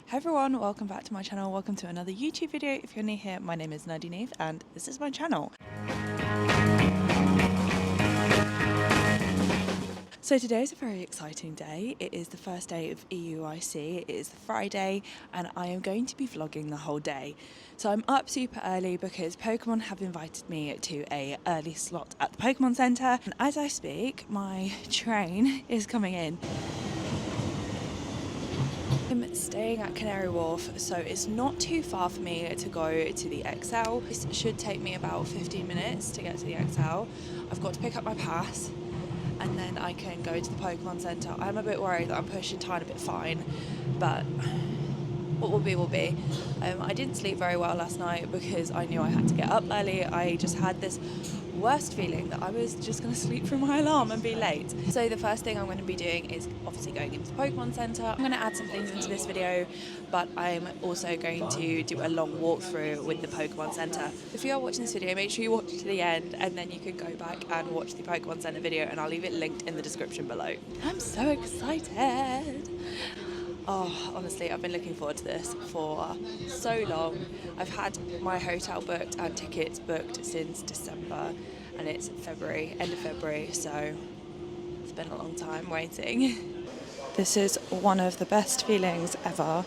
Hey everyone, welcome back to my channel. Welcome to another YouTube video. If you're new here, my name is Nadine and this is my channel. So today is a very exciting day. It is the first day of EUIC. It is Friday and I am going to be vlogging the whole day. So I'm up super early because Pokemon have invited me to a early slot at the Pokemon Center. And as I speak, my train is coming in. I'm staying at Canary Wharf, so it's not too far for me to go to the XL. This should take me about 15 minutes to get to the XL. I've got to pick up my pass and then I can go to the Pokemon Center. I'm a bit worried that I'm pushing time a bit fine, but what will be will be. I didn't sleep very well last night because I knew I had to get up early. I just had this worst feeling that I was just going to sleep through my alarm and be late. So the first thing I'm going to be doing is obviously going into the Pokemon Center. I'm going to add some things into this video, but I'm also going to do a long walkthrough with the Pokemon Center. If you are watching this video, make sure you watch to the end and then you can go back and watch the Pokemon Center video and I'll leave it linked in the description below. I'm so excited. Oh, honestly, I've been looking forward to this for so long. I've had my hotel booked and tickets booked since December and it's February, end of February, so it's been a long time waiting. This is one of the best feelings ever.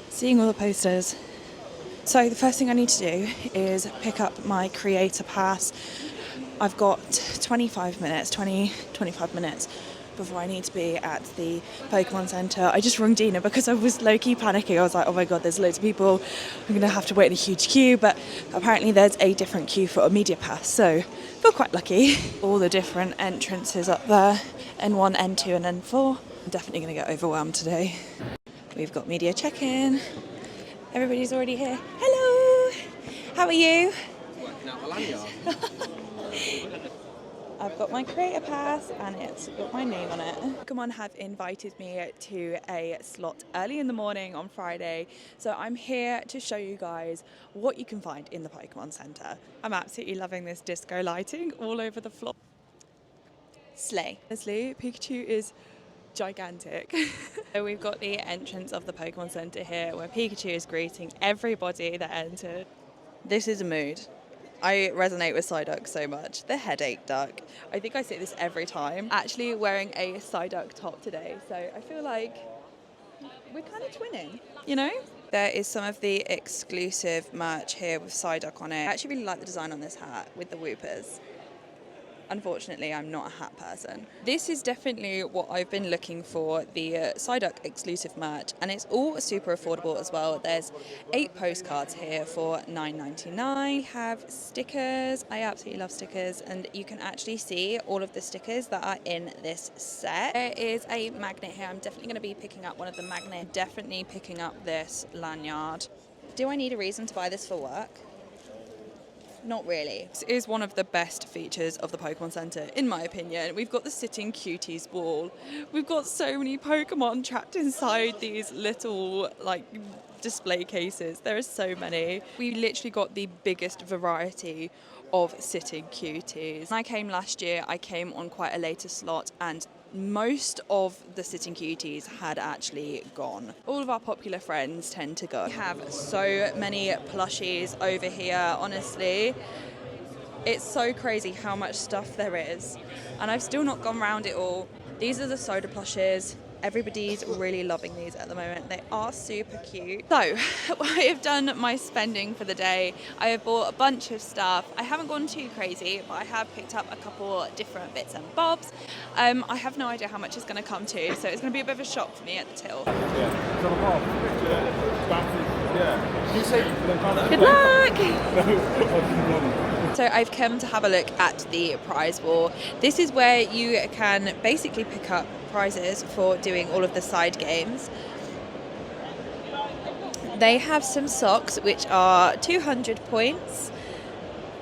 Seeing all the posters. So the first thing I need to do is pick up my creator pass. I've got 25 minutes before I need to be at the Pokemon Center. I just rung Dina because I was low-key panicking. I was like, oh my god, there's loads of people. I'm going to have to wait in a huge queue, but apparently there's a different queue for a media pass, so I feel quite lucky. All the different entrances up there, N1, N2 and N4. I'm definitely going to get overwhelmed today. We've got media check-in. Everybody's already here. Hello! How are you? Working out my lanyard. I've got my creator pass and it's got my name on it. Pokemon have invited me to a slot early in the morning on Friday, so I'm here to show you guys what you can find in the Pokemon Center. I'm absolutely loving this disco lighting all over the floor. Slay. Honestly, Pikachu is gigantic. So we've got the entrance of the Pokemon Center here where Pikachu is greeting everybody that entered. This is a mood. I resonate with Psyduck so much. The headache duck. I think I say this every time. Actually wearing a Psyduck top today, so I feel like we're kind of twinning, you know? There is some of the exclusive merch here with Psyduck on it. I actually really like the design on this hat with the whoopers. Unfortunately, I'm not a hat person. This is definitely what I've been looking for, the Psyduck exclusive merch, and it's all super affordable as well. There's 8 postcards here for $9.99. Have stickers. I absolutely love stickers, and you can actually see all of the stickers that are in this set. There is a magnet here. I'm definitely going to be picking up one of the magnets. Definitely picking up this lanyard. Do I need a reason to buy this for work? Not really. This is one of the best features of the Pokemon Center, in my opinion. We've got the sitting cuties wall. We've got so many Pokemon trapped inside these little, like, display cases. There are so many. We literally got the biggest variety of sitting cuties. When I came last year, I came on quite a later slot and most of the sitting cuties had actually gone. All of our popular friends tend to go. We have so many plushies over here, honestly. It's so crazy how much stuff there is. And I've still not gone round it all. These are the soda plushies. Everybody's really loving these at the moment. They are super cute. So, I have done my spending for the day. I have bought a bunch of stuff. I haven't gone too crazy, but I have picked up a couple different bits and bobs. I have no idea how much it's going to come to, so it's going to be a bit of a shock for me at the till. Good luck! So I've come to have a look at the prize wall. This is where you can basically pick up prizes for doing all of the side games. They have some socks which are 200 points.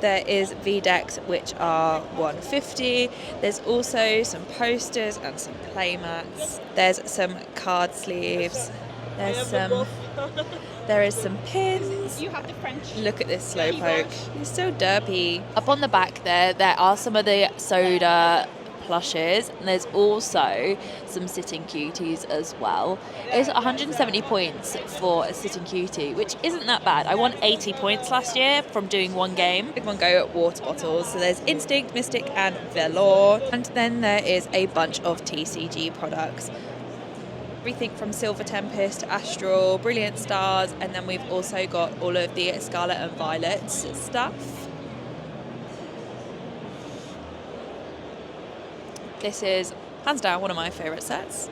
There is V-Decks which are 150. There's also some posters and some play mats. There's some card sleeves. There is some pins. You have the French. Look at this Slowpoke. He's so derpy. Up on the back there are some of the soda plushes, and there's also some sitting cuties as well. It's 170 points for a sitting cutie, which isn't that bad. I won 80 points last year from doing one game. Pokemon Go water bottles. So there's Instinct, Mystic and Velour. And then there is a bunch of TCG products. Everything from Silver Tempest, Astral, Brilliant Stars, and then we've also got all of the Scarlet and Violet stuff. This is, hands down, one of my favourite sets.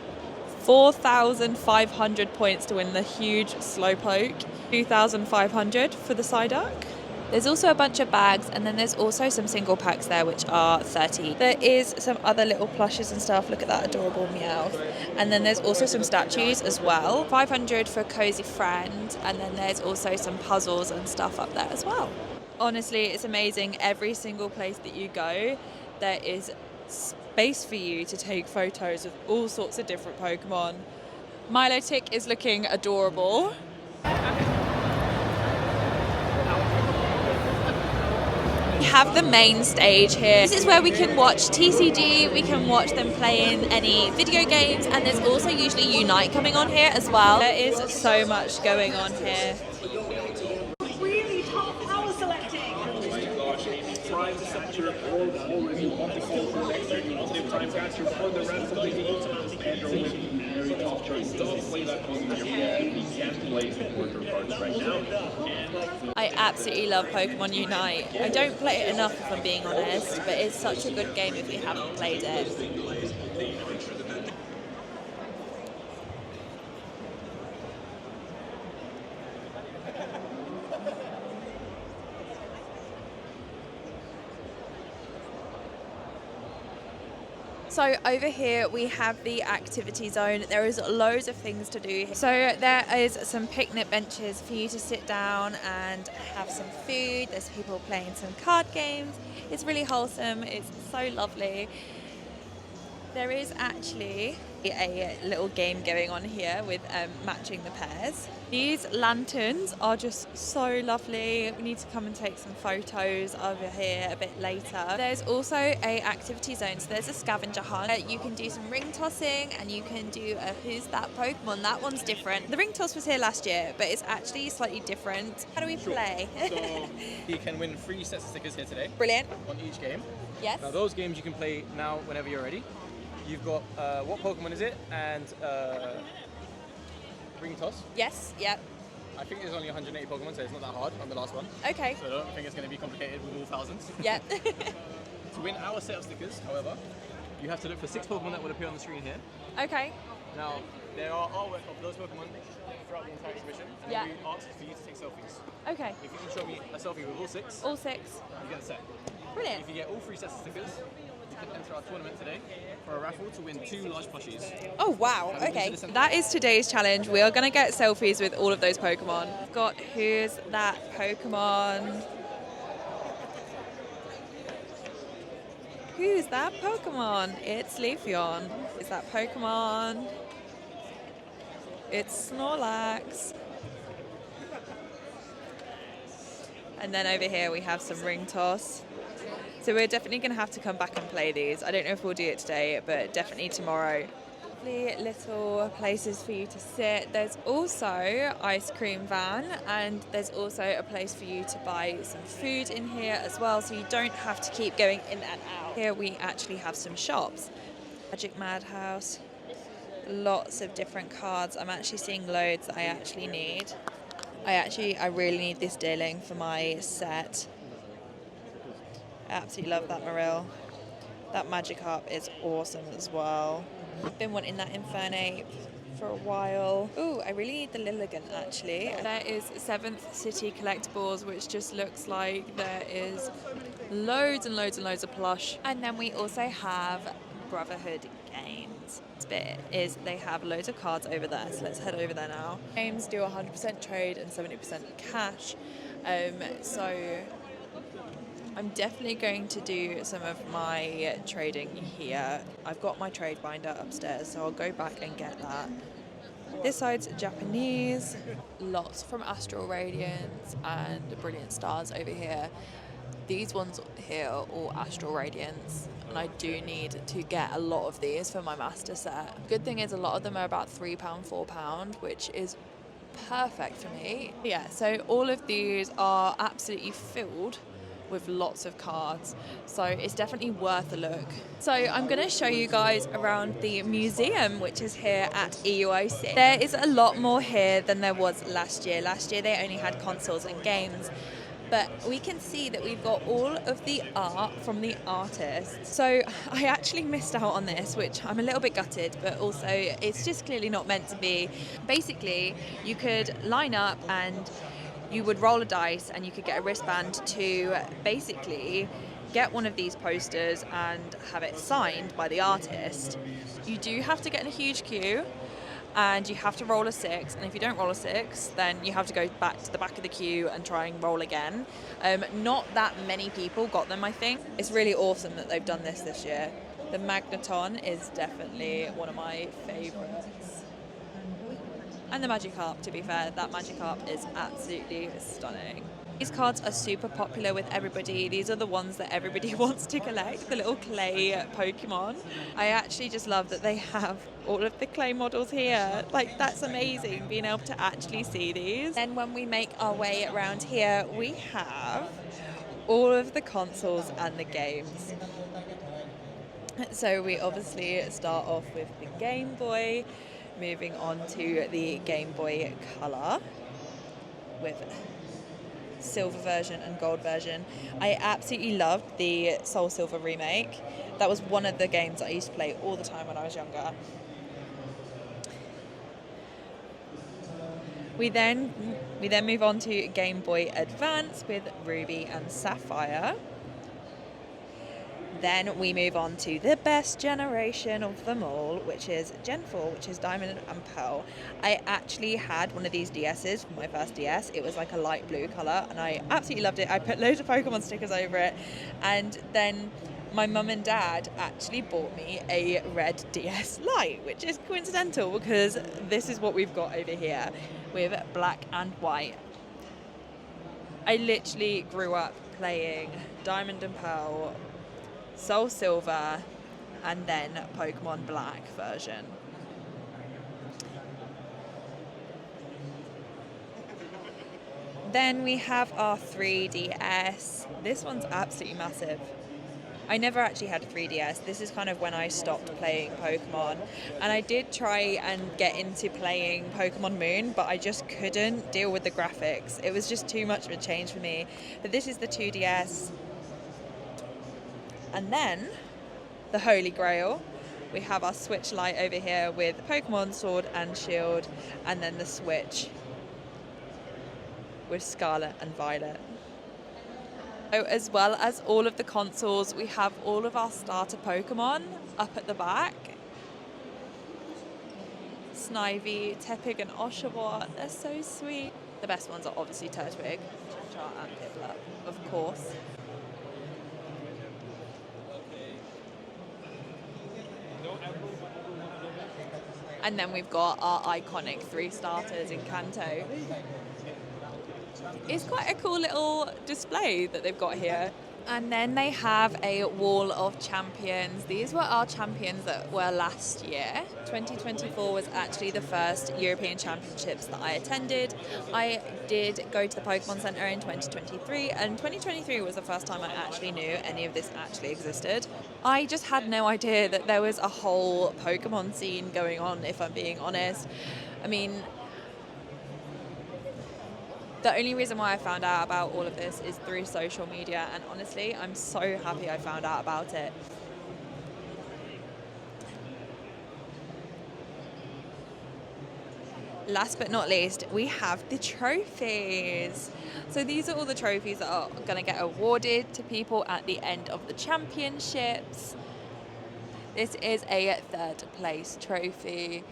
4,500 points to win the huge Slowpoke, 2,500 for the Psyduck. There's also a bunch of bags, and then there's also some single packs there which are 30. There is some other little plushes and stuff. Look at that adorable Meowth. And then there's also some statues as well. 500 for Cozy Friend, and then there's also some puzzles and stuff up there as well. Honestly, it's amazing. Every single place that you go, there is space for you to take photos of all sorts of different Pokemon. Milotic is looking adorable. We have the main stage here. This is where we can watch TCG, we can watch them playing any video games, and there's also usually EUIC coming on here as well. There is so much going on here. Really top power selecting. I absolutely love Pokemon Unite. I don't play it enough if I'm being honest, but it's such a good game if you haven't played it. So over here we have the activity zone. There is loads of things to do. So there is some picnic benches for you to sit down and have some food. There's people playing some card games. It's really wholesome. It's so lovely. There is actually a little game going on here with matching the pairs. These lanterns are just so lovely. We need to come and take some photos over here a bit later. There's also a activity zone, so there's a scavenger hunt. You can do some ring tossing and you can do a who's that Pokemon. That one's different. The ring toss was here last year, but it's actually slightly different. How do we play? So you can win 3 sets of stickers here today. Brilliant. On each game. Yes. Now those games you can play now whenever you're ready. You've got what Pokemon is it, and ring toss. Yes, yep. I think there's only 180 Pokemon, so it's not that hard on the last one. Okay. So I don't think it's going to be complicated with all thousands. Yep. To win our set of stickers, however, you have to look for 6 Pokemon that will appear on the screen here. Okay. Now, there are artwork of those Pokemon throughout the entire exhibition, and Yeah. we ask for you to take selfies. Okay. If you can show me a selfie with all 6, All 6. you get a set. Brilliant. If you get all 3 sets of stickers, you can enter our tournament today for a raffle to win 2 large plushies. Oh wow, okay. That is today's challenge. We are going to get selfies with all of those Pokemon. We've got who's that Pokemon? Who's that Pokemon? It's Leafeon. Is that Pokemon? It's Snorlax. And then over here we have some ring toss. So we're definitely going to have to come back and play these. I don't know if we'll do it today, but definitely tomorrow. Lovely little places for you to sit. There's also ice cream van, and there's also a place for you to buy some food in here as well, so you don't have to keep going in and out. Here we actually have some shops. Magic Madhouse. Lots of different cards. I'm actually seeing loads that I actually need. I really need this dealing for my set. I absolutely love that Marill. That Magikarp is awesome as well. I've been wanting that Infernape for a while. Ooh, I really need the Lilligant actually. There is 7th City Collectibles, which just looks like there is loads and loads and loads of plush. And then we also have Brotherhood Games. This bit is they have loads of cards over there, so let's head over there now. Games do 100% trade and 70% cash. So I'm definitely going to do some of my trading here. I've got my trade binder upstairs, so I'll go back and get that. This side's Japanese. Lots from Astral Radiance and Brilliant Stars over here. These ones here are all Astral Radiance, and I do need to get a lot of these for my master set. Good thing is a lot of them are about £3, £4, which is perfect for me. Yeah, so all of these are absolutely filled with lots of cards, so it's definitely worth a look. So I'm going to show you guys around the museum, which is here at EUIC. There is a lot more here than there was last year. Last year they only had consoles and games, but we can see that we've got all of the art from the artists. So I actually missed out on this, which I'm a little bit gutted, but also it's just clearly not meant to be. Basically, you could line up and you would roll a dice and you could get a wristband to basically get one of these posters and have it signed by the artist. You do have to get in a huge queue and you have to roll a 6, and if you don't roll a 6 then you have to go back to the back of the queue and try and roll again. Not that many people got them, I think. It's really awesome that they've done this year. The Magneton is definitely one of my favourites. And the Magikarp, to be fair, that Magikarp is absolutely stunning. These cards are super popular with everybody. These are the ones that everybody wants to collect, the little clay Pokemon. I actually just love that they have all of the clay models here. Like, that's amazing, being able to actually see these. Then when we make our way around here, we have all of the consoles and the games. So we obviously start off with the Game Boy, moving on to the Game Boy Color with silver version and gold version. I absolutely loved the Soul Silver remake. That was one of the games I used to play all the time when I was younger. We then move on to Game Boy Advance with Ruby and Sapphire. Then we move on to the best generation of them all, which is Gen 4, which is Diamond and Pearl. I actually had one of these DS's for my first DS. It was like a light blue colour, and I absolutely loved it. I put loads of Pokemon stickers over it, and then my mum and dad actually bought me a red DS Lite, which is coincidental because this is what we've got over here with black and white. I literally grew up playing Diamond and Pearl, Soul Silver, and then Pokemon Black version. Then we have our 3DS. This one's absolutely massive. I never actually had a 3DS. This is kind of when I stopped playing Pokemon. And I did try and get into playing Pokemon Moon, but I just couldn't deal with the graphics. It was just too much of a change for me. But this is the 2DS. And then, the Holy Grail. We have our Switch Lite over here with Pokemon Sword and Shield, and then the Switch with Scarlet and Violet. So as well as all of the consoles, we have all of our starter Pokemon up at the back. Snivy, Tepig and Oshawott, they're so sweet. The best ones are obviously Turtwig, Char and Piplup, of course. And then we've got our iconic 3 starters in Kanto. It's quite a cool little display that they've got here. And then they have a wall of champions. These were our champions that were last year. 2024 was actually the first European Championships that I attended. I did go to the Pokémon Center in 2023, and 2023 was the first time I actually knew any of this actually existed. I just had no idea that there was a whole Pokémon scene going on, if I'm being honest. I mean, the only reason why I found out about all of this is through social media, and honestly, I'm so happy I found out about it. Last but not least, we have the trophies. So these are all the trophies that are going to get awarded to people at the end of the championships. This is a 3rd place trophy.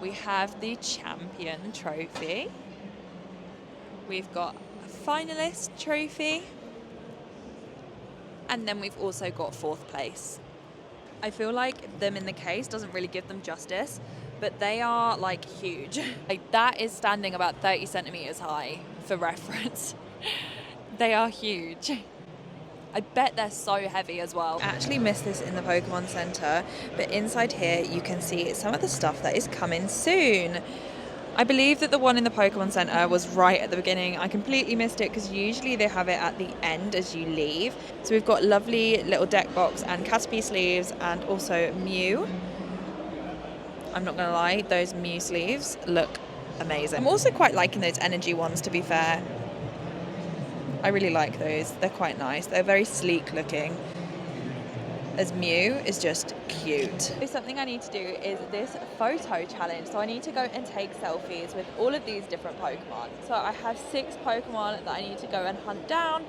We have the champion trophy. We've got a finalist trophy, and then we've also got 4th place. I feel like them in the case doesn't really give them justice, but they are like huge. Like, that is standing about 30 centimeters high for reference. They are huge. I bet they're so heavy as well. I actually missed this in the Pokemon Center, but inside here you can see some of the stuff that is coming soon. I believe that the one in the Pokemon Center was right at the beginning. I completely missed it because usually they have it at the end as you leave. So we've got lovely little deck box and Caterpie sleeves and also Mew. I'm not going to lie, those Mew sleeves look amazing. I'm also quite liking those energy ones, to be fair. I really like those. They're quite nice. They're very sleek looking. As Mew is just cute. Something I need to do is this photo challenge. So I need to go and take selfies with all of these different Pokemon. So I have 6 Pokemon that I need to go and hunt down.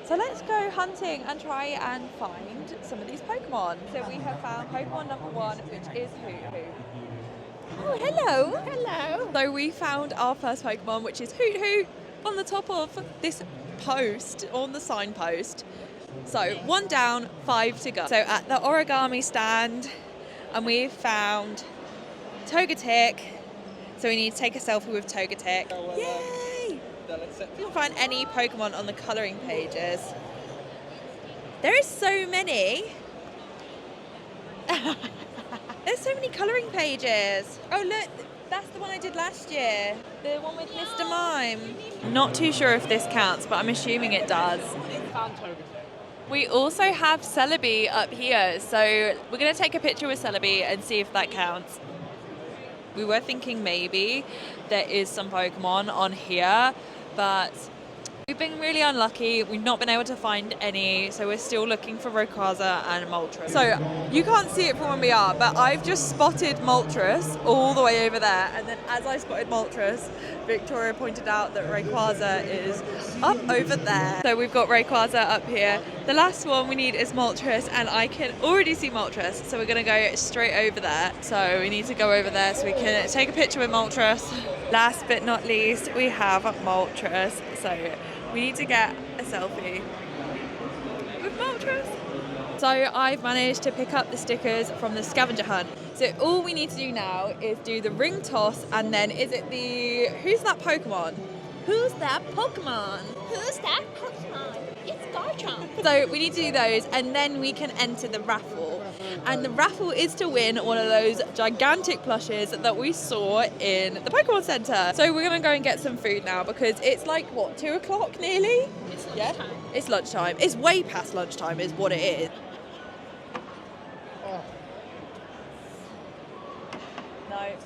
So let's go hunting and try and find some of these Pokemon. So we have found Pokemon number 1, which is Hoot Hoot. Oh, hello. Hello. So we found our first Pokemon, which is Hoot Hoot, on the top of this post, on the signpost. So 1 down, 5 to go. So at the origami stand, and we've found Togetic. So we need to take a selfie with Togetic. Yay! We can find any Pokemon on the colouring pages. There is so many. There's so many colouring pages. Oh look, that's the one I did last year. The one with Mr. Mime. Not too sure if this counts, but I'm assuming it does. We also have Celebi up here, so we're going to take a picture with Celebi and see if that counts. We were thinking maybe there is some Pokemon on here, but we've been really unlucky. We've not been able to find any, so we're still looking for Rayquaza and Moltres. So you can't see it from where we are, but I've just spotted Moltres all the way over there, and then as I spotted Moltres, Victoria pointed out that Rayquaza is up over there. So we've got Rayquaza up here. The last one we need is Moltres, and I can already see Moltres, so we're going to go straight over there. So we need to go over there so we can take a picture with Moltres. Last but not least, we have Moltres. So we need to get a selfie with Moltres. So I've managed to pick up the stickers from the scavenger hunt. So all we need to do now is do the ring toss, and then is it the... Who's that Pokemon? Who's that Pokemon? Who's that Pokemon? It's Garchomp. So we need to do those, and then we can enter the raffle. And the raffle is to win one of those gigantic plushes that we saw in the Pokémon Center. So we're going to go and get some food now because it's like, what, 2 o'clock nearly? It's lunchtime. Yeah, it's lunchtime. It's way past lunchtime is what it is. Oh. No.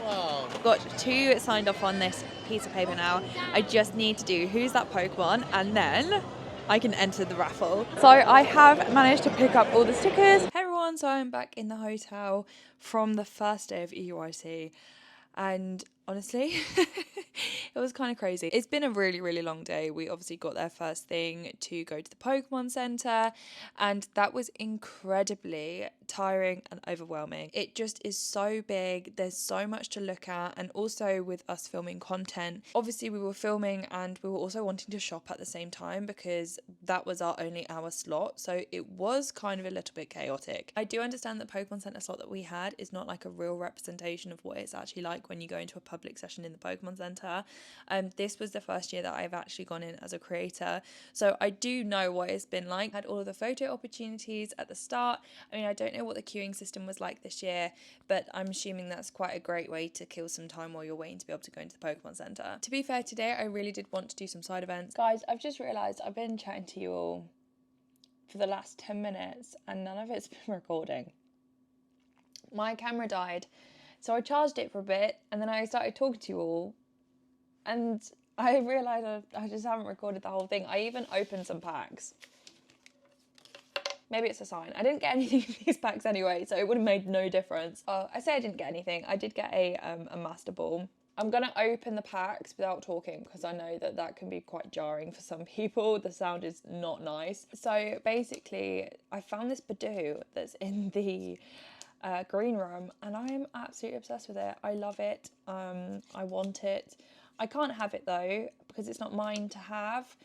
Wow. I've got 2 signed off on this piece of paper now. I just need to do who's that Pokemon, and then I can enter the raffle. So I have managed to pick up all the stickers. Hey everyone, so I'm back in the hotel from the first day of EUIC, and honestly, it was kind of crazy. It's been a really, really long day. We obviously got there first thing to go to the Pokemon Center, and that was incredibly tiring and overwhelming. It just is so big. There's so much to look at, and also with us filming content, obviously we were filming and we were also wanting to shop at the same time because that was our only hour slot, so it was kind of a little bit chaotic. I do understand that Pokemon Center slot that we had is not like a real representation of what it's actually like when you go into a public session in the Pokemon Center. This was the first year that I've actually gone in as a creator, so I do know what it's been like. I had all of the photo opportunities at the start. I mean, I don't know what the queuing system was like this year, but I'm assuming that's quite a great way to kill some time while you're waiting to be able to go into the Pokemon Center. To be fair, today I really did want to do some side events. Guys, I've just realised I've been chatting to you all for the last 10 minutes and none of it's been recording. My camera died, so I charged it for a bit and then I started talking to you all and I realised I just haven't recorded the whole thing. I even opened some packs. Maybe it's a sign. I didn't get anything in these packs anyway, so it would have made no difference. I say I didn't get anything. I did get a Master Ball. I'm going to open the packs without talking because I know that that can be quite jarring for some people. The sound is not nice. So basically, I found this Badoo that's in the green room and I'm absolutely obsessed with it. I love it. I want it. I can't have it though because it's not mine to have.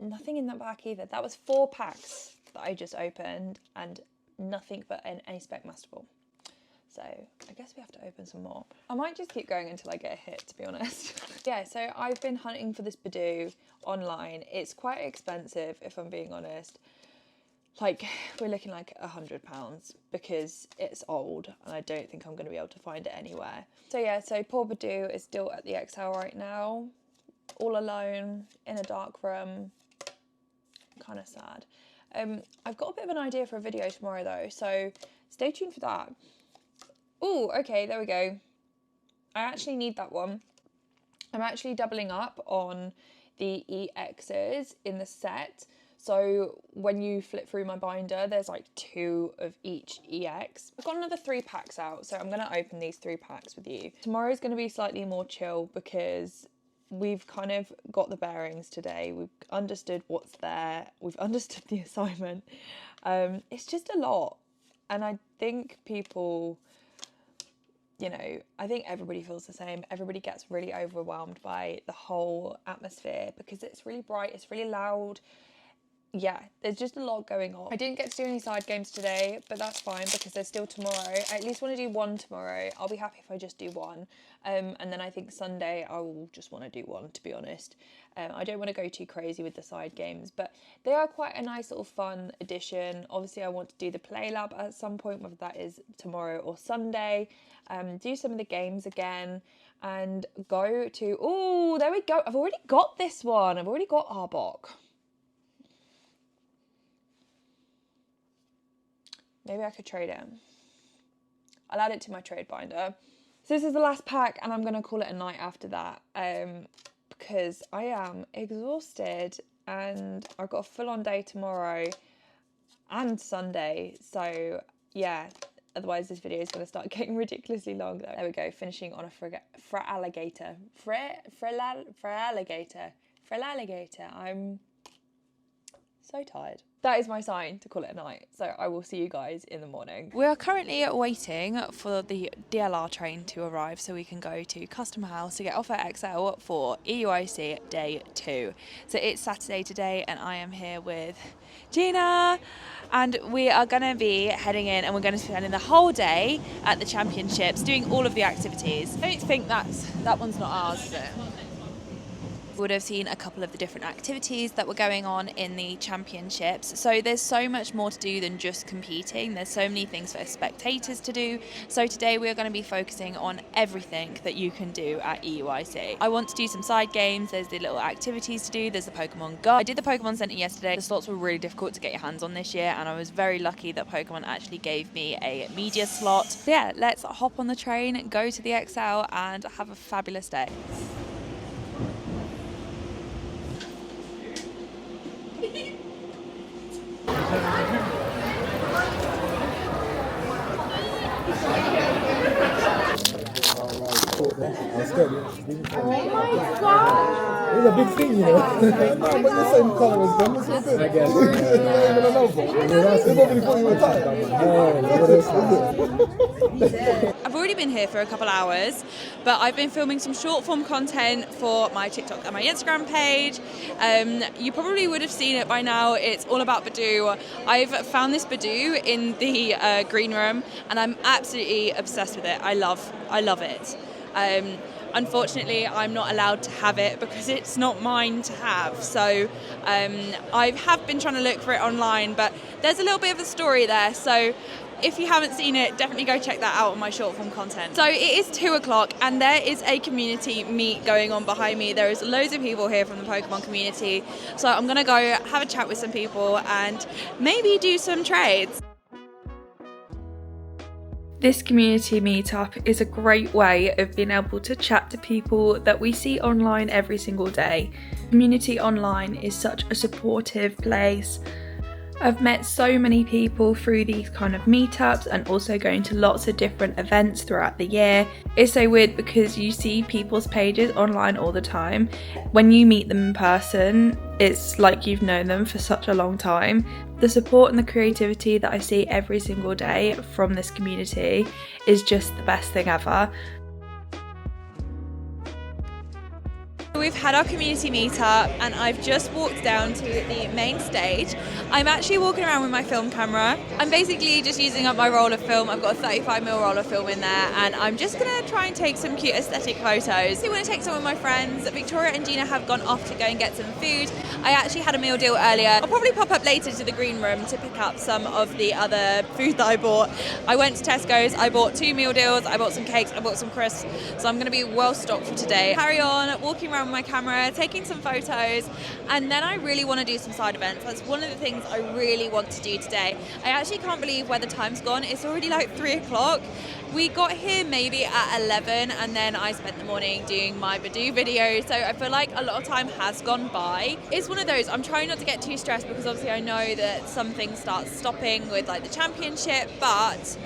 Nothing in that pack either. That was 4 packs that I just opened and nothing but an A-Spec Master Ball. So I guess we have to open some more. I might just keep going until I get a hit, to be honest. Yeah, so I've been hunting for this Badoo online. It's quite expensive, if I'm being honest. Like, we're looking like £100 because it's old and I don't think I'm going to be able to find it anywhere. So yeah, so poor Badoo is still at the XL right now, all alone in a dark room. Kind of sad. I've got a bit of an idea for a video tomorrow though, so stay tuned for that. Oh, okay, there we go. I actually need that one. I'm actually doubling up on the EXs in the set. So when you flip through my binder, there's like 2 of each EX. I've got another 3 packs out, so I'm going to open these 3 packs with you. Tomorrow's going to be slightly more chill because we've kind of got the bearings today. We've understood what's there. We've understood the assignment. It's just a lot. And I think people, you know, I think everybody feels the same. Everybody gets really overwhelmed by the whole atmosphere because it's really bright, it's really loud. Yeah, there's just a lot going on. I didn't get to do any side games today, but that's fine because there's still tomorrow. I at least want to do 1 tomorrow. I'll be happy if I just do 1. And then I think Sunday I will just want to do 1, to be honest. I don't want to go too crazy with the side games, but they are quite a nice little fun addition. Obviously, I want to do the play lab at some point, whether that is tomorrow or Sunday. Do some of the games again and go to... Oh, there we go. I've already got this one. I've already got Arbok. Maybe I could trade it. I'll add it to my trade binder. So this is the last pack and I'm going to call it a night after that because I am exhausted and I've got a full-on day tomorrow and Sunday. So yeah, otherwise this video is going to start getting ridiculously long. There we go, finishing on a alligator. I'm so tired. That is my sign to call it a night. So I will see you guys in the morning. We are currently waiting for the DLR train to arrive so we can go to Customer House to get off at XL for EUIC Day 2. So it's Saturday today and I am here with Gina and we are going to be heading in and we're going to be spending the whole day at the championships doing all of the activities. I don't think that one's not ours, is it? Would have seen a couple of the different activities that were going on in the championships. So there's so much more to do than just competing. There's so many things for spectators to do. So today we are going to be focusing on everything that you can do at EUIC. I want to do some side games. There's the little activities to do. There's the Pokémon Go. I did the Pokémon Center yesterday. The slots were really difficult to get your hands on this year and I was very lucky that Pokémon actually gave me a media slot. So yeah, let's hop on the train, go to the XL and have a fabulous day. Oh my god! It's a big thing, you know. No, but the same colour as them. It's so good. I guess. I've already been here for a couple hours, but I've been filming some short form content for my TikTok and my Instagram page. You probably would have seen it by now. It's all about Badoo. I've found this Badoo in the green room and I'm absolutely obsessed with it. I love it. Unfortunately, I'm not allowed to have it because it's not mine to have. So I have been trying to look for it online, but there's a little bit of a story there. So if you haven't seen it, definitely go check that out on my short form content. So it is 2 o'clock and there is a community meet going on behind me. There is loads of people here from the Pokemon community. So I'm going to go have a chat with some people and maybe do some trades. This community meetup is a great way of being able to chat to people that we see online every single day. Community online is such a supportive place. I've met so many people through these kind of meetups and also going to lots of different events throughout the year. It's so weird because you see people's pages online all the time. When you meet them in person, it's like you've known them for such a long time. The support and the creativity that I see every single day from this community is just the best thing ever. We've had our community meetup and I've just walked down to the main stage. I'm actually walking around with my film camera. I'm basically just using up my roll of film. I've got a 35mm roll of film in there and I'm just going to try and take some cute aesthetic photos. I want to take some with my friends. Victoria and Gina have gone off to go and get some food. I actually had a meal deal earlier. I'll probably pop up later to the green room to pick up some of the other food that I bought. I went to Tesco's, I bought 2 meal deals, I bought some cakes, I bought some crisps. So I'm going to be well stocked for today. Carry on walking around with my camera, taking some photos, and then I really want to do some side events. That's one of the things I really want to do today. I actually can't believe where the time's gone. It's already like 3 o'clock. We got here maybe at 11 and then I spent the morning doing my Badoo video, so I feel like a lot of time has gone by. It's one of those, I'm trying not to get too stressed because obviously I know that some things start stopping with like the championship, but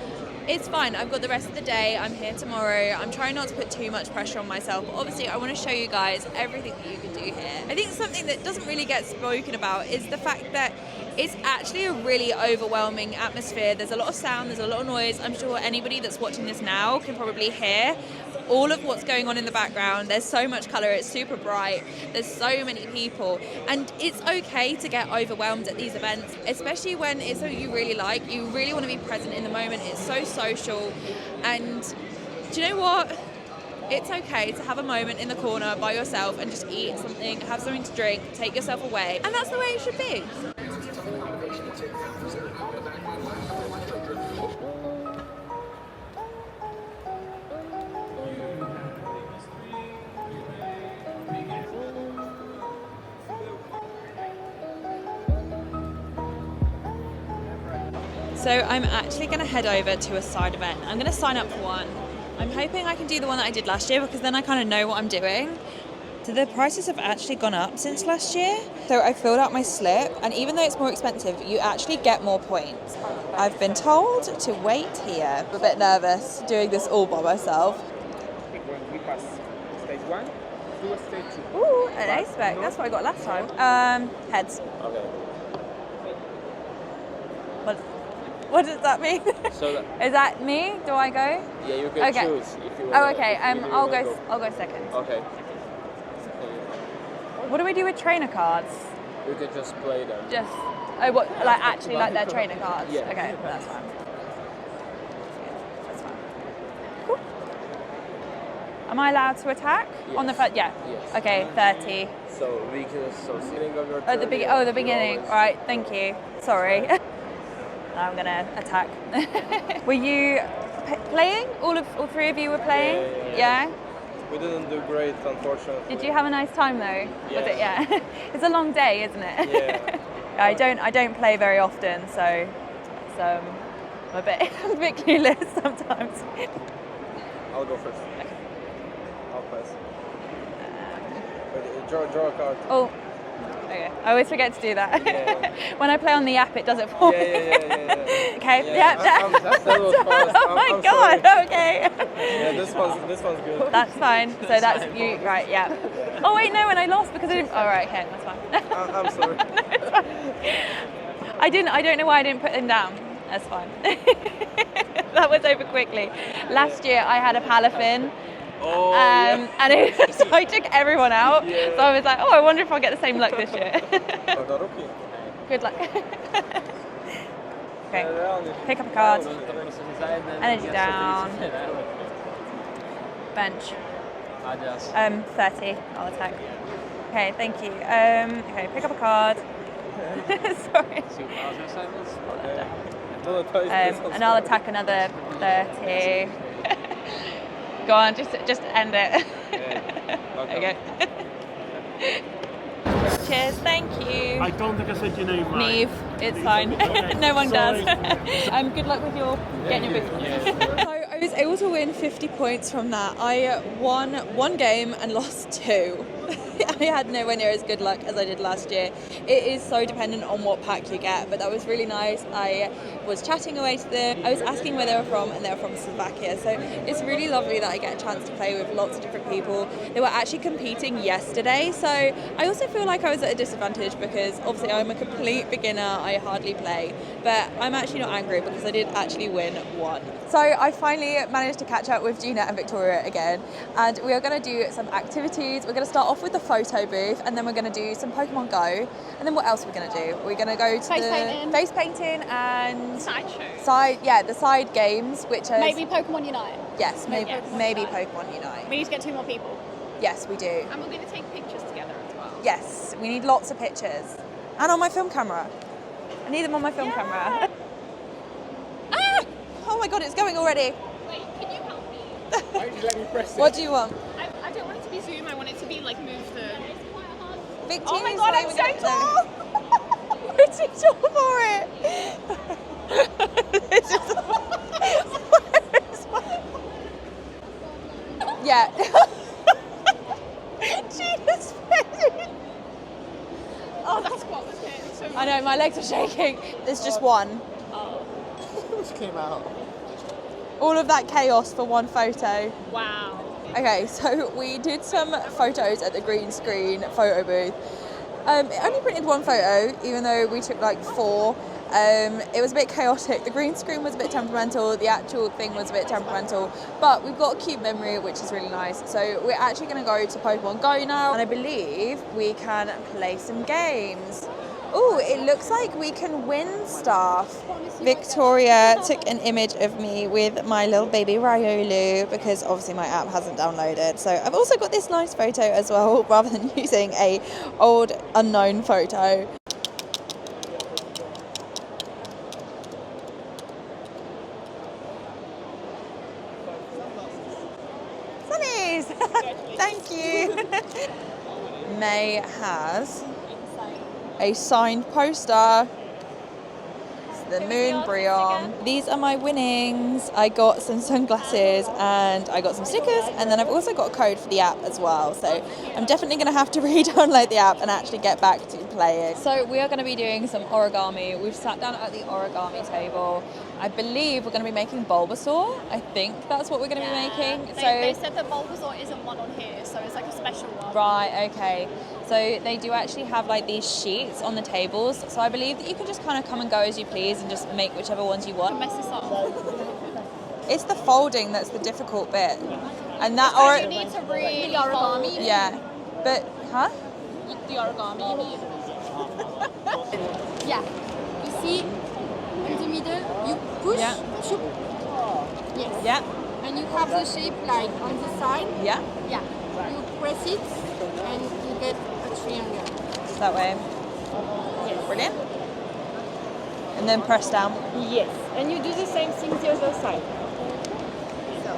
it's fine. I've got the rest of the day. I'm here tomorrow. I'm trying not to put too much pressure on myself, but obviously I want to show you guys everything that you can do here. I think something that doesn't really get spoken about is the fact that it's actually a really overwhelming atmosphere. There's a lot of sound, there's a lot of noise. I'm sure anybody that's watching this now can probably hear all of what's going on in the background. There's so much colour, it's super bright, there's so many people, and it's okay to get overwhelmed at these events, especially when it's something you really like. You really want to be present in the moment. It's so social, and do you know what? It's okay to have a moment in the corner by yourself and just eat something, have something to drink, take yourself away, and that's the way it should be. So I'm actually going to head over to a side event. I'm going to sign up for one. I'm hoping I can do the one that I did last year because then I kind of know what I'm doing. So the prices have actually gone up since last year. So I filled out my slip, and even though it's more expensive, you actually get more points. I've been told to wait here. I'm a bit nervous doing this all by myself. When we pass stage 1 to stage 2. Ooh, an ace spec. That's what I got last time. Heads. Okay. What does that mean? So Is that me? Do I go? yeah, you can Okay. choose if you. Oh, okay. if you I'll wanna go. I'll go second. Okay. What do we do with trainer cards? You can just play them. Just what? Like actually, like their trainer cards? Yeah. Okay, that's fine. That's fine. Cool. Am I allowed to attack on the first? Yeah. Yes. Okay, 30. So we can beginning of your Oh, the turn, the beginning. always- All right. Thank you. Sorry. Now I'm gonna attack. Were you playing? All 3 of you were playing? Yeah. We didn't do great, unfortunately. Did you have a nice time though? Was it? Yeah. It's a long day, isn't it? Yeah. I don't play very often, so I'm a bit clueless sometimes. I'll go first. I'll pass. Draw a card. Oh, okay. I always forget to do that. Yeah. When I play on the app, it does it for me. Yeah. Okay. Yeah, that was fast. Oh my I'm god. sorry. Okay. Yeah, this one's good. That's fine. So that's you, right? Yeah. Oh wait, no, and I lost because I didn't. All right, okay, that's fine. I'm sorry. I don't know why I didn't put them down. That's fine. That was over quickly. Last year I had a Palafin. Oh, And so I took everyone out. Yeah. So I was like, oh, I wonder if I'll get the same luck this year. Good luck. Okay. Pick up a card. Energy down. Bench. 30. I'll attack. Okay, thank you. Okay, pick up a card. Sorry. And I'll attack another 30. Go on, just end it. Okay. Cheers, thank you. I don't think I said your name right. Neve, it's fine. No one does. Good luck with your getting your boots. So I was able to win 50 points from that. I won 1 game and lost 2. I had nowhere near as good luck as I did last year. It is so dependent on what pack you get, but that was really nice. I was chatting away to them. I was asking where they were from, and they were from Slovakia. So it's really lovely that I get a chance to play with lots of different people. They were actually competing yesterday, so I also feel like I was at a disadvantage because obviously I'm a complete beginner. I hardly play, but I'm actually not angry because I did actually win 1. So I finally managed to catch up with Gina and Victoria again, and we are going to do some activities. We're going to start off with the photo booth, and then we're going to do some Pokemon Go, and then what else are we going to do? We're going to go to face painting and the side games, which is Maybe Pokemon Unite. yes, maybe Pokemon Unite. We need to get 2 more people. Yes, we do. And we're going to take pictures together as well. Yes, we need lots of pictures, and on my film camera. I need them on my film camera. Ah! Oh my god, it's going already. Wait, can you help me? Why did you let me press it? What do you want? I don't want it to be zoom, I want it to be like move the... Big Oh my teams, god, like, I'm we're so gonna- tall! We're too tall for it. It's just... Yeah. Gina's ready. Oh, that's what was getting so I know, my legs are shaking. There's just one. Just came out. All of that chaos for one photo. Wow. Okay, so we did some photos at the green screen photo booth. It only printed one photo, even though we took like 4. It was a bit chaotic. The green screen was a bit temperamental. The actual thing was a bit temperamental. But we've got a cute memory, which is really nice. So we're actually going to go to Pokemon Go now. And I believe we can play some games. Oh, it looks like we can win stuff. Victoria took an image of me with my little baby Riolu because obviously my app hasn't downloaded. So I've also got this nice photo as well, rather than using a old unknown photo. Sunnies! Thank you. May has a signed poster. It's the Moon Brion. These are my winnings. I got some sunglasses and I got some stickers, and then I've also got a code for the app as well. So I'm definitely going to have to re-download the app and actually get back to playing. So we are going to be doing some origami. We've sat down at the origami table. I believe we're going to be making Bulbasaur. I think that's what we're going to be making. They said that Bulbasaur isn't one on here, so it's like a special one. Right, okay. So they do actually have like these sheets on the tables. So I believe that you can just kind of come and go as you please and just make whichever ones you want. Mess this up. It's the folding that's the difficult bit. And that You need to really origami. yeah. But The origami you mean? Yeah. You see, in the middle, you push. Yeah. Shoop. Yes. Yeah. And you have the shape like on the side. Yeah. Yeah. You press it, and you get a triangle. That way. Yes. Brilliant. And then press down. Yes. And you do the same thing the other side. So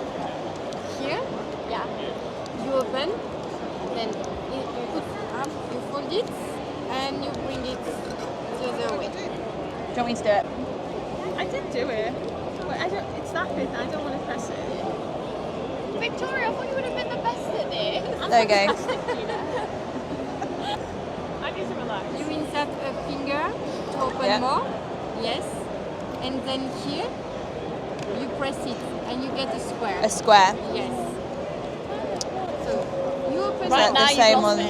here, yeah. You open, then you put up, you fold it, and you bring it the other way. Do you want me to do it? I did do it. But I don't, it's that bit, I don't want to press it. Victoria, I thought you would have been the best at this. There you go. I need to relax. You insert a finger to open Yeah. more. Yes. And then here, you press it and you get a square. A square. Yes. So you open Right, it. the same one.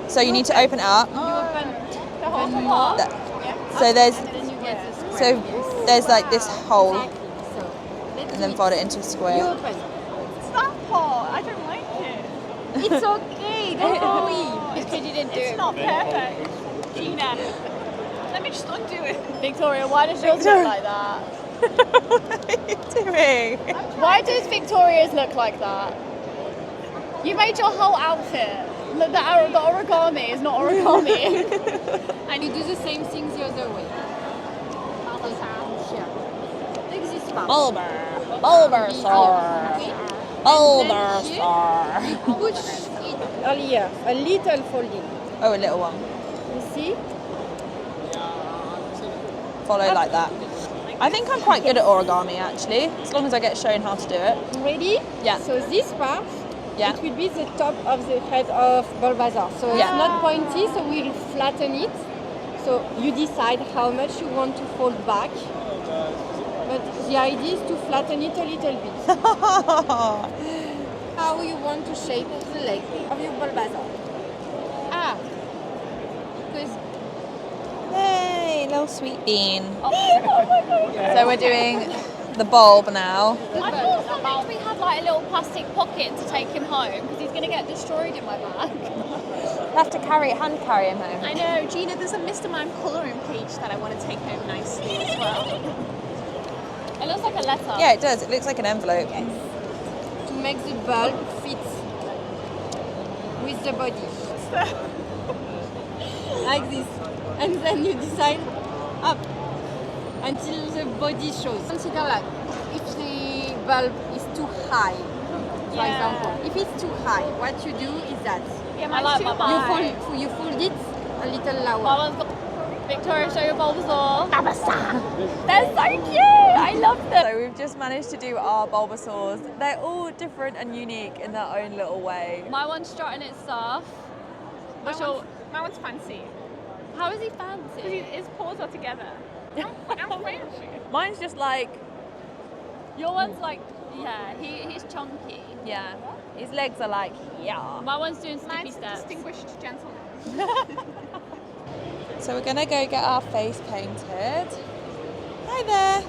So you need to open it up. You open The whole one pot. more. So there's And then you get a square. so Yes. there's like this hole, Exactly. So let's and do then fold it into a You square. open. It's that pot. I don't like it. It's okay. Don't worry. Because you didn't do it. It's not perfect. Gina. Let me just undo it. Victoria, why does yours look like that? What are you doing? Why does Victoria's look like that? You made your whole outfit. Look, the origami is not origami. And you do the same thing the other way. Here. Take this part. Bulbasaur. Bulbasaur. Push it earlier. A little folding. Oh, a little one. You see? Follow like that. I think I'm quite good at origami actually, as long as I get shown how to do it. Ready? Yeah. So this part, Yeah. it will be the top of the head of Bulbasaur. So Yeah. it's not pointy, so we'll flatten it. So you decide how much you want to fold back. But the idea is to flatten it a little bit. How you want to shape the leg of your Bulbasaur. Because Hey, little sweet bean. So we're doing the bulb now. I thought that means we had like a little plastic pocket to take him home because he's going to get destroyed in my bag. I have to hand carry him home. I know, Gina, there's a Mr. Mime colouring page that I want to take home nicely as well. It looks like a letter. Yeah, it does. It looks like an envelope. To make the bulb fit with the body. Like this. And then you decide up until the body shows. Consider that if the bulb is too high, for example. If it's too high, what you do is that I like my bag. you fold it a little lower. My one's got Victoria, show your Bulbasaur. They're so cute. I love them. So we've just managed to do our Bulbasaurs. They're all different and unique in their own little way. My one's strutting its stuff. My one's fancy. How is he fancy? His paws are together. I'm fancy. Mine's just like, Your one's like, yeah, he's chunky. yeah, his legs are like, yeah. My one's doing sticky Nice, steps. distinguished gentleman. So we're gonna go get our face painted. Hi there.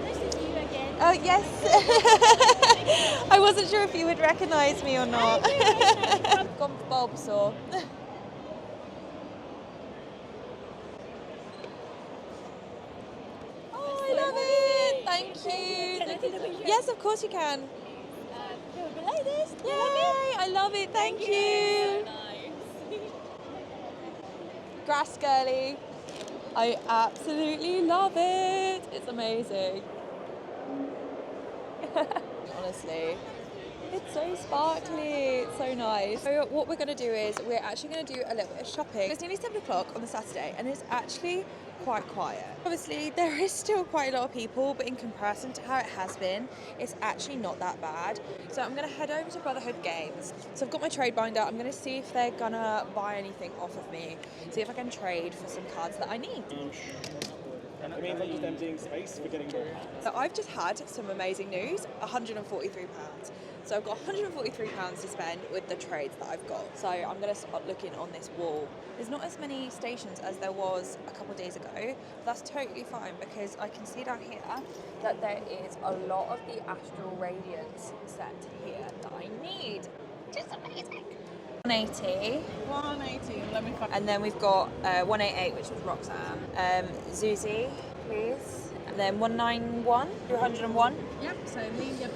Nice to see you again. Oh yes. I wasn't sure if you would recognise me or not. I've gone for Bulbasaur. Oh, I love it. Thank you. Yes, of course you can. Like this. Yay! I love it. Thank you. Grass girly. I absolutely love it. It's amazing. Honestly, it's so sparkly. It's so nice. So what we're going to do is we're actually going to do a little bit of shopping. It's nearly 7 o'clock on the Saturday and it's actually quite quiet. Obviously there is still quite a lot of people, but in comparison to how it has been, it's actually not that bad. So I'm going to head over to Brotherhood Games. So I've got my trade binder. I'm going to see if they're going to buy anything off of me. See if I can trade for some cards that I need. It means I'm just emptying space for getting more. So I've just had some amazing news, £143. So I've got £143 to spend with the trades that I've got. So I'm going to start looking on this wall. There's not as many stations as there was a couple of days ago. But that's totally fine because I can see down here that there is a lot of the Astral Radiance set here that I need. Just amazing. 180. 180, let me fuck. And then we've got 188, which was Roxanne. Zuzi, please. And then 191, 201. Yep, so me, yep.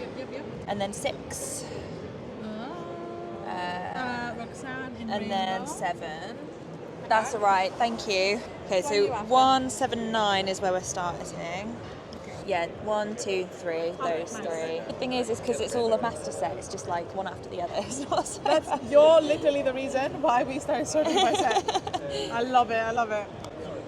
And then 6. Roxanne in And then rainbow. 7. That's all right, thank you. Okay, so 179 is where we're starting. Yeah, 1, 2, 3, those 3. The thing is because it's all a master set, it's just like one after the other. It's not so bad. You're literally the reason why we started sorting by set. I love it.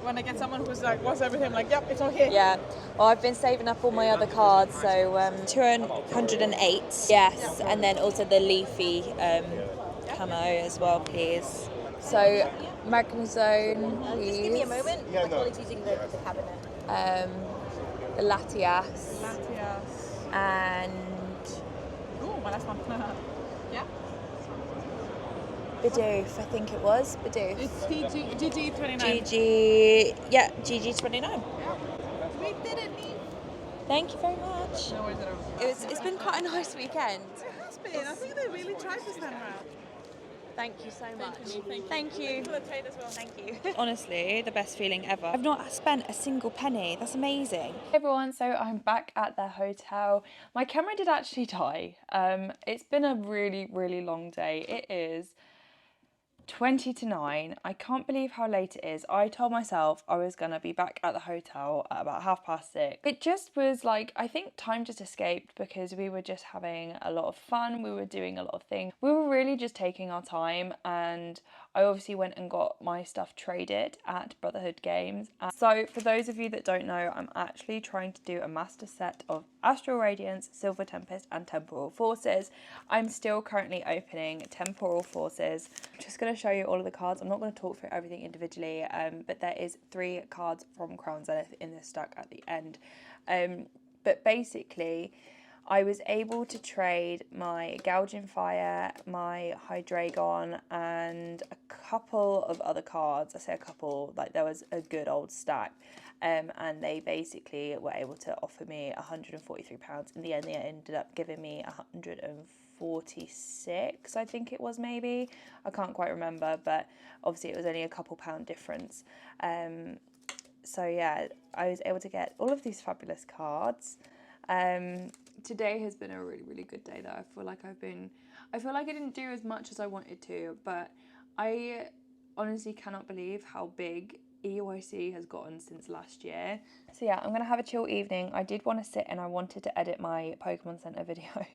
When I get someone who's like, what's everything? I'm like, yep, it's all here. Yeah, well, I've been saving up all my other cards, so 208, yes, and then also the leafy camo as well, please. So, Magnezone, please. Just give me a moment. My colleague's using the cabinet. The Latias. And Ooh, my last one. Yeah. Bidoof, I think it was. Bidoof. It's GG29. GG29. Yeah. We did it, Neve. Thank you very much. No worries at all. It's been quite a nice weekend. It has been. I think they really tried this time around. Thank you so much. Thank you. For the trade as well. Thank you. Honestly, the best feeling ever. I've not spent a single penny. That's amazing. Hey everyone, so I'm back at the hotel. My camera did actually die. It's been a really, really long day. It is 20 to 9. I can't believe how late it is. I told myself I was gonna be back at the hotel at about 6:30. It just was like, I think time just escaped because we were just having a lot of fun. We were doing a lot of things. We were really just taking our time, and I obviously went and got my stuff traded at Brotherhood Games. So for those of you that don't know, I'm actually trying to do a master set of Astral Radiance, Silver Tempest and Temporal Forces. I'm still currently opening Temporal Forces. I'm just going to show you all of the cards. I'm not going to talk through everything individually, but there is 3 cards from Crown Zenith in this stack at the end. But basically, I was able to trade my Gouging Fire, my Hydreigon, and a couple of other cards. I say a couple, like there was a good old stack. and they basically were able to offer me £143. In the end, they ended up giving me 146, I think it was, maybe. I can't quite remember, but obviously it was only a couple pound difference. So yeah, I was able to get all of these fabulous cards. Today has been a really, really good day though. I feel like I didn't do as much as I wanted to, but I honestly cannot believe how big EUIC has gotten since last year. So yeah, I'm going to have a chill evening. I did want to sit and I wanted to edit my Pokémon Center video,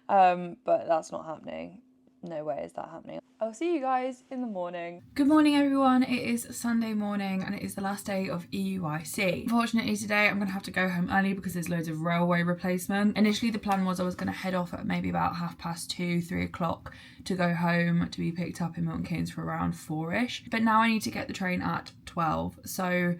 but that's not happening. No way is that happening. I'll see you guys in the morning. Good morning everyone, it is Sunday morning and it is the last day of EUIC. Unfortunately today I'm going to have to go home early because there's loads of railway replacement. Initially the plan was I was going to head off at maybe about 2:30, 3 o'clock to go home to be picked up in Milton Keynes for around 4ish. But now I need to get the train at 12, so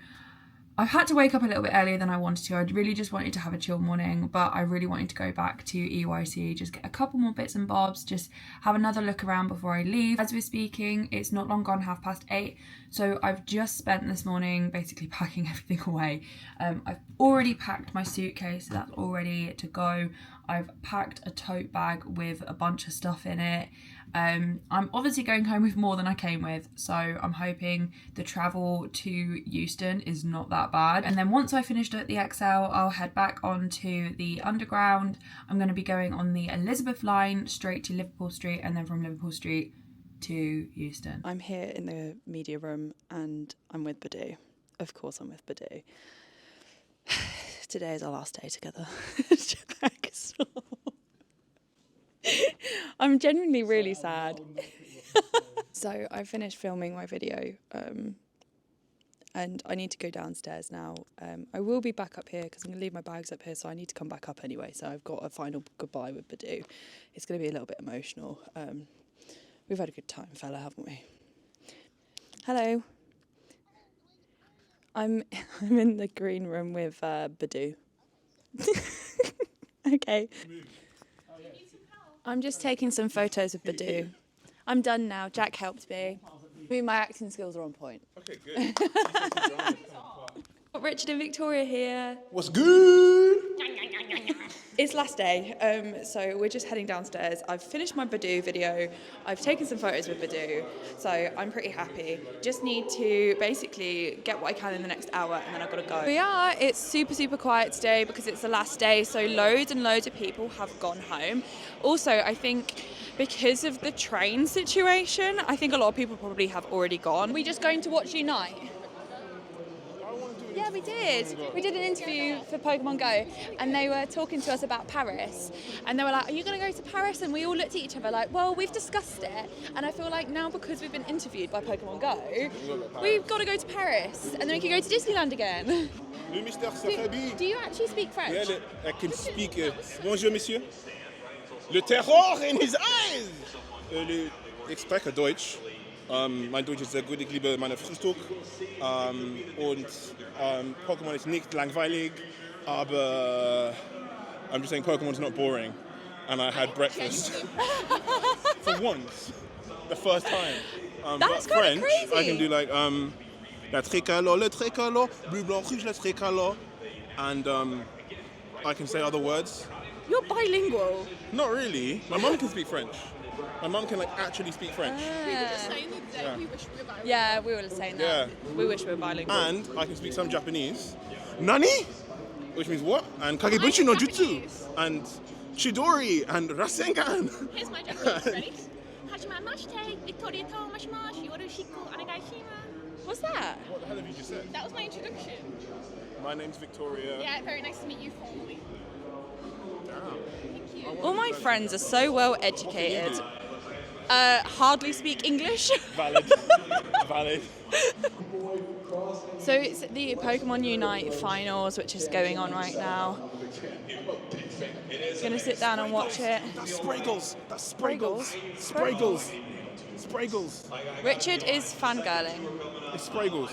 I've had to wake up a little bit earlier than I wanted to. I really just wanted to have a chill morning, but I really wanted to go back to EUIC, just get a couple more bits and bobs, just have another look around before I leave. As we're speaking, it's not long gone 8:30, so I've just spent this morning basically packing everything away. I've already packed my suitcase, so that's all ready to go. I've packed a tote bag with a bunch of stuff in it. I'm obviously going home with more than I came with, so I'm hoping the travel to Euston is not that bad. And then once I finished at the XL, I'll head back onto the Underground. I'm going to be going on the Elizabeth line straight to Liverpool Street, and then from Liverpool Street to Euston. I'm here in the media room and I'm with Badoo. Of course I'm with Badoo. Today is our last day together. I'm genuinely really sad. So I finished filming my video and I need to go downstairs now. I will be back up here because I'm going to leave my bags up here, so I need to come back up anyway. So I've got a final goodbye with Badoo. It's going to be a little bit emotional. We've had a good time, fella, haven't we? Hello. I'm in the green room with Badoo. Okay. I'm just taking some photos of Badoo. I'm done now. Jack helped me. I mean, my acting skills are on point. Okay, good. Got Richard and Victoria here. What's good? It's last day, so we're just heading downstairs. I've finished my Badoo video. I've taken some photos with Badoo, so I'm pretty happy. Just need to basically get what I can in the next hour, and then I've got to go. We are. It's super, super quiet today because it's the last day, so loads and loads of people have gone home. Also, I think because of the train situation, I think a lot of people probably have already gone. Are we just going to watch Unite? Yeah, we did. We did an interview for Pokemon Go, and they were talking to us about Paris. And they were like, are you going to go to Paris? And we all looked at each other like, well, we've discussed it. And I feel like now, because we've been interviewed by Pokemon Go, we've got to go to Paris. And then we can go to Disneyland again. Do you actually speak French? Yeah, I can speak. Bonjour, monsieur. Le terror in his eyes. Ich spreche Deutsch. Mein Deutsch ist sehr gut, ich liebe meine Frühstück. Und Pokémon ist nicht langweilig, aber I'm just saying Pokémon's not boring. And I had breakfast for once, the first time. That's but French, crazy. I can do like la tricolore, le tricolore, bleu, blanc, rouge, le tricolore. And I can say other words. You're bilingual. Not really. My mum can speak French. My mum can like actually speak French. We were just saying that we wish we were bilingual. Yeah, we were saying that. Yeah. We wish we were bilingual. And I can speak some Japanese. Nani? Which means what? And Kagebunshi no Jutsu. And Chidori and Rasengan. Here's my Japanese, ready? Hajimemashite, Victoria to Mashimashi, Yoroshiku, Onegaishimasu. What's that? What the hell have you just said? That was my introduction. My name's Victoria. Yeah, very nice to meet you formally. Damn. Thank you. All my friends are so well educated. Hardly speak English. Valid. Valid. So it's the Pokemon Unite finals, which is going on right now. Gonna sit down and watch it. That's Spraggles. That's Spraggles. Spraggles. Spraggles. Richard is fangirling. It's Spraggles.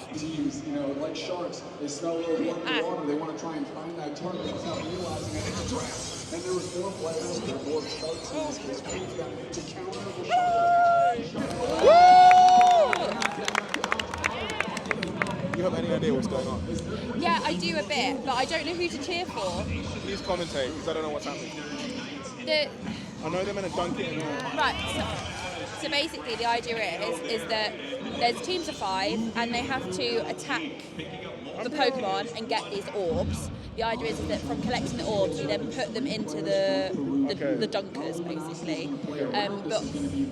You know, like sharks, they smell a little blood in the water. They want to try and find that target without realizing it. It's a trap. And there was more players, there were more sharks in this case. We've got to counter the sharks. you have any idea what's going on? Yeah, I do a bit, but I don't know who to cheer for. Please commentate, because I don't know what's happening. I know they're meant to dunk it in there. Right, so basically the idea is that there's teams of 5 and they have to attack the Pokemon and get these orbs. The idea is that from collecting the orbs, you then put them into the dunkers, basically. But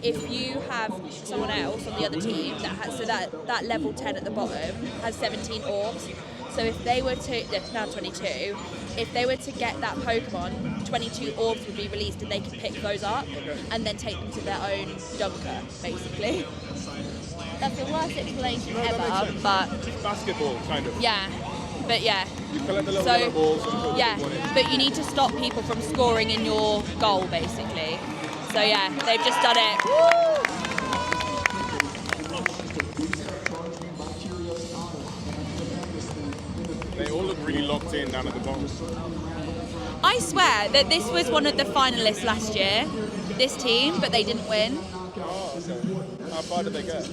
if you have someone else on the other team that has, so that level 10 at the bottom has 17 orbs. So if they were to, now 22, if they were to get that Pokemon, 22 orbs would be released and they could pick those up and then take them to their own dunker, basically. That's the worst explanation ever, but... Basketball, kind of. Yeah, but yeah. You collect the little yellow balls and put yeah, the big one in. but you need to stop people from scoring in your goal, basically. So yeah, they've just done it. Woo! They all look really locked in down at the bottom. I swear that this was one of the finalists last year, this team, but they didn't win. Oh, okay. How far did they get?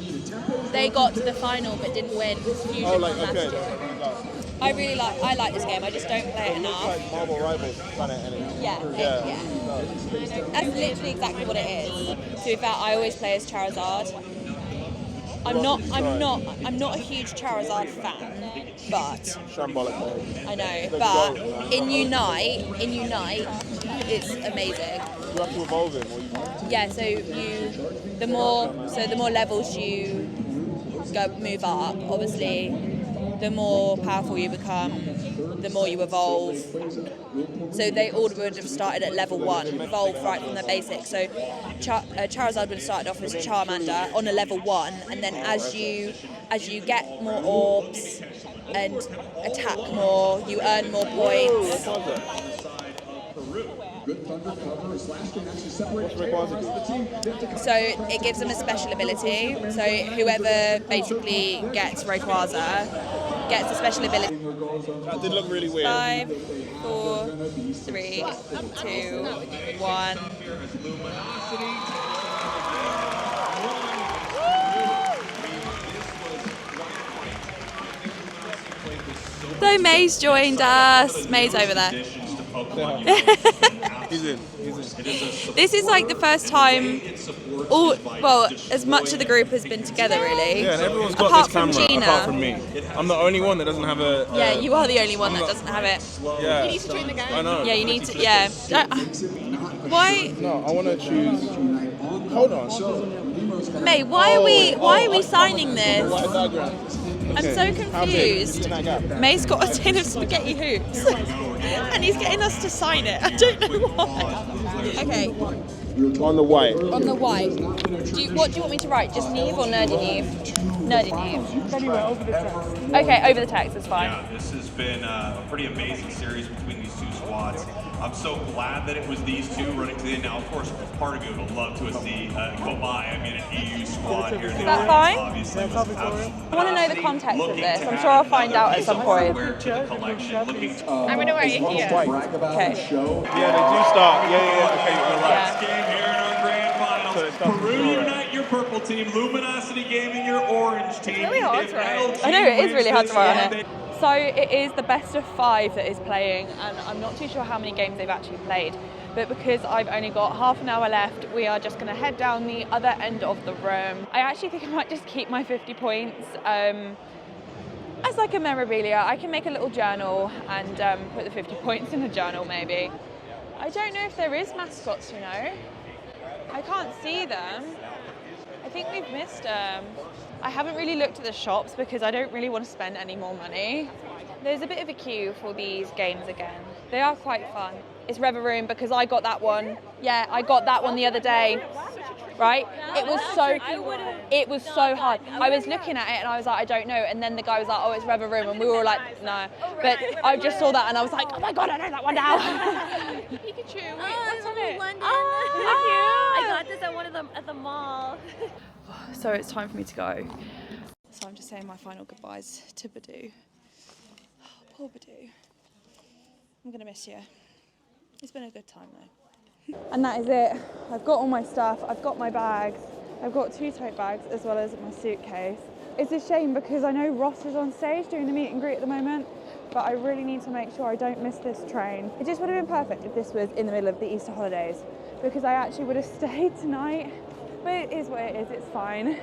They got to the final but didn't win. Oh, like, okay. I like this game, I just don't play it enough. It's like Marvel Rivals, done it anyhow. Yeah. That's literally exactly what it is. To be fair, I always play as Charizard. I'm not a huge Charizard fan, but Shambolic. I know. But in Unite, it's amazing. You have to evolve him, or you can't. Yeah. So the more levels you move up, obviously, the more powerful you become, the more you evolve. So they all would have started at level 1, evolved right from the basics. So Charizard would have started off as Charmander on a level 1, and then as you get more orbs and attack more, you earn more points. So it gives them a special ability. So whoever basically gets Rayquaza gets a special ability. That did look really weird. 5, 4, 3, 2, 1. So May's joined us. May's over there. He's in. This is like the first time as much of the group has been together, really. Yeah, and everyone's got apart this camera, from Gina. apart from me. I'm the only one that doesn't have a... Yeah, you are the only one that doesn't have it. Yeah. You need to join the game. I know. Yeah, you need to, yeah. Why? No, I want to choose... Hold on. May, why are we signing this? I'm so confused. May's got a tin of spaghetti hoops and he's getting us to sign it. I don't know why. Okay. On the white. On the white. What do you want me to write? Just Neve or Nerdy Neve? Nerdy Neve. Anyway, over the text. Okay, over the text, that's fine. Yeah, this has been a pretty amazing series between these two squads. I'm so glad that it was these two running to the end. Now, of course, part of you would love to see go by. I mean, an EU squad here. Is that fine? Obviously, I want to know the context of this. I'm sure I'll find out at some point. I'm going to wear it here. Okay. Yeah, they do start. Yeah. Okay, you're right. Game here in our grand finals. Peru Unite, your purple team. Luminosity Gaming, your orange team. It's really hard to write. I know, it is really hard to write on it. So it is the best of 5 that is playing, and I'm not too sure how many games they've actually played, but because I've only got half an hour left, we are just going to head down the other end of the room. I actually think I might just keep my 50 points as like a memorabilia. I can make a little journal and put the 50 points in a journal maybe. I don't know if there is mascots, you know. I can't see them. I think we've missed them. I haven't really looked at the shops because I don't really want to spend any more money. There's a bit of a queue for these games again. They are quite fun. It's Reveroom because I got that one. Yeah, I got that one the other day. Right? It was so hard. I was looking at it and I was like, I don't know. And then the guy was like, oh, it's Reveroom. And we were all like, no. But I just saw that and I was like, oh my God, I know that one now. Pikachu. Wait, what's on it? London. Oh, I got this at the mall. So it's time for me to go. So I'm just saying my final goodbyes to Badoo. Oh, poor Badoo. I'm gonna miss you. It's been a good time though. And that is it. I've got all my stuff, I've got my bags, I've got 2 tote bags as well as my suitcase. It's a shame because I know Ross is on stage doing the meet and greet at the moment, but I really need to make sure I don't miss this train. It just would have been perfect if this was in the middle of the Easter holidays, because I actually would have stayed tonight, but it is what it is, it's fine.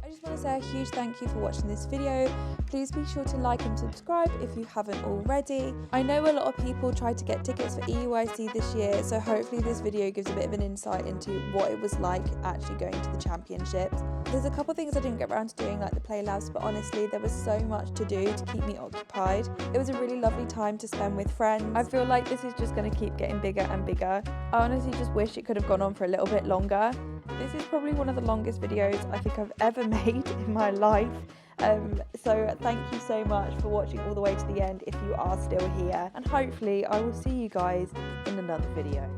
I just want to say a huge thank you for watching this video. Please be sure to like and subscribe if you haven't already. I know a lot of people tried to get tickets for EUIC this year, so hopefully this video gives a bit of an insight into what it was like actually going to the championships. There's a couple things I didn't get around to doing, like the play labs, but honestly there was so much to do to keep me occupied. It was a really lovely time to spend with friends. I feel like this is just going to keep getting bigger and bigger. I honestly just wish it could have gone on for a little bit longer. This is probably one of the longest videos I think I've ever made in my life. So thank you so much for watching all the way to the end if you are still here, and hopefully I will see you guys in another video.